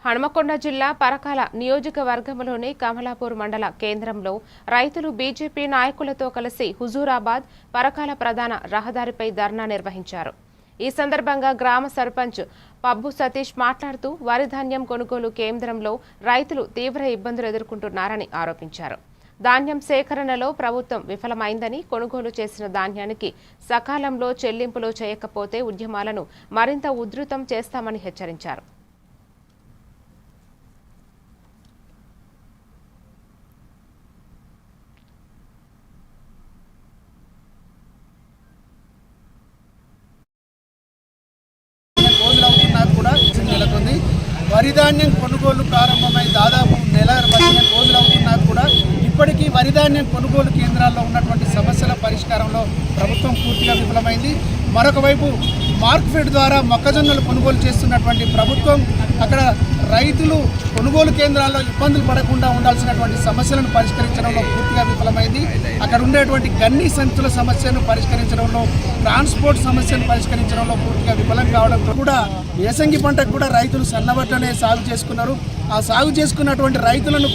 హనుమకొండ జిల్లా పరకాల నియోజకవర్గంలోని కమలాపూర్ మండల కేంద్రంలో రైతులు బీజేపీ నాయకులతో కలిసి హుజూరాబాద్ పరకాల ప్రధాన రహదారిపై ధర్నా నిర్వహించారు. ఈ సందర్భంగా గ్రామ సర్పంచ్ పబ్బు సతీష్ మాట్లాడుతూ వరి ధాన్యం కొనుగోలు కేంద్రంలో రైతులు తీవ్ర ఇబ్బందులు ఎదుర్కొంటున్నారని ఆరోపించారు. ధాన్యం సేకరణలో ప్రభుత్వం విఫలమైందని, కొనుగోలు చేసిన ధాన్యానికి సకాలంలో చెల్లింపులు చేయకపోతే ఉద్యమాలను మరింత ఉధృతం చేస్తామని హెచ్చరించారు. వరి ధాన్యం కొనుగోలు ప్రారంభమై దాదాపు నెల 15 రోజులు అవుతున్నా కూడా ఇప్పటికీ వరి ధాన్యం కొనుగోలు కేంద్రాల్లో ఉన్నటువంటి సమస్యల పరిష్కారంలో ప్రభుత్వం పూర్తిగా విఫలమైంది. మరొక వైపు మార్కెట్ ద్వారా మొక్కజొన్నలు కొనుగోలు చేస్తున్నటువంటి ప్రభుత్వం అక్కడ రైతులు కొనుగోలు కేంద్రాల్లో ఇబ్బందులు పడకుండా ఉండాల్సినటువంటి సమస్యలను పరిష్కరించడంలో పూర్తిగా విఫలమైంది. అక్కడ ఉండేటువంటి గన్ని సంచుల సమస్యను పరిష్కరించడంలో, ట్రాన్స్పోర్ట్ సమస్యను పరిష్కరించడంలో పూర్తిగా విఫలం కావడంతో కూడా వేసంగి పంటకు కూడా రైతులు సన్నబట్లనే సాగు చేసుకున్నారు. ఆ సాగు చేసుకున్నటువంటి రైతులను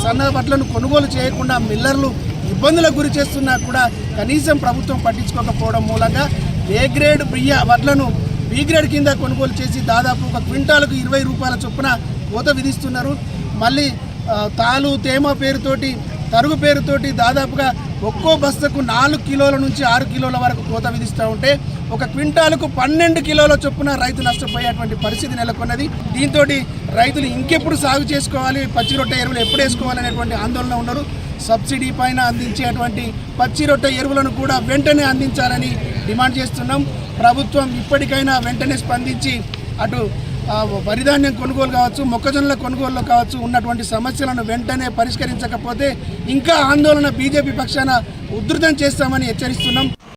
సన్నబట్లను కొనుగోలు చేయకుండా మిల్లర్లు ఇబ్బందులకు గురి చేస్తున్నా కూడా కనీసం ప్రభుత్వం పట్టించుకోకపోవడం మూలంగా ఏ గ్రేడ్ బియ్య వడ్లను బి గ్రేడ్ కింద కొనుగోలు చేసి దాదాపు ఒక క్వింటాలకు 20 రూపాయల చొప్పున కోత విధిస్తున్నారు. మళ్ళీ తాలు తేమ పేరుతోటి, తరుగు పేరుతోటి దాదాపుగా ఒక్కో బస్తకు 4 కిలోల నుంచి 6 కిలోల వరకు కోత విధిస్తూ ఉంటే ఒక క్వింటాలకు 12 కిలోల చొప్పున రైతు నష్టపోయేటువంటి పరిస్థితి నెలకొన్నది. దీంతో రైతులు ఇంకెప్పుడు సాగు చేసుకోవాలి, పచ్చి రొట్టె ఎరువులు ఎప్పుడు వేసుకోవాలనేటువంటి ఆందోళన ఉన్నారు. సబ్సిడీ పైన అందించేటువంటి పచ్చి రొట్టె ఎరువులను కూడా వెంటనే అందించాలని డిమాండ్ చేస్తున్నాం. ప్రభుత్వం ఇప్పటికైనా వెంటనే స్పందించి అటు వరిధాన్యం కొనుగోలు కావచ్చు, మొక్కజొన్నల కొనుగోలు కావచ్చు ఉన్నటువంటి సమస్యలను వెంటనే పరిష్కరించకపోతే ఇంకా ఆందోళన బీజేపీ పక్షాన ఉధృతం చేస్తామని హెచ్చరిస్తున్నాం.